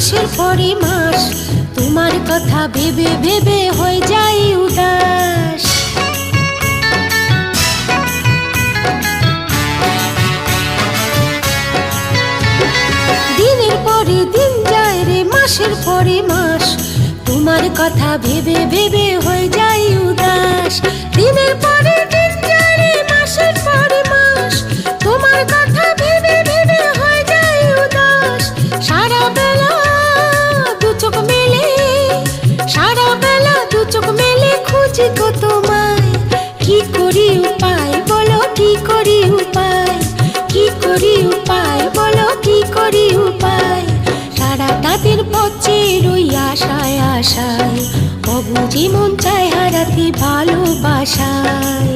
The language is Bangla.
মাসের পরে মাস তোমার কথা ভেবে ভেবে হয়ে যাই উদাস। দিনের পরে দিন যায় রে মাসের পরে মাস তোমার কথা ভেবে ভেবে হয়ে যাই উদাস। দিনের পরে দিন যায় রে মাসের পরে মাস তোমার কথা ভেবে ভেবে হয়ে যাই উদাস। সারা বেলা দু চোখ মেলে, সারা বেলা দু চোখ মেলে খুঁজি গো তোমায়। কি করি উপায় বলো, কি করি উপায়, কি করি উপায় বলো, কি করি উপায়। সারাটা দিন পচে রই আশায় আশায়, অবুঝি মন চায় হারাতে ভালোবাসায়।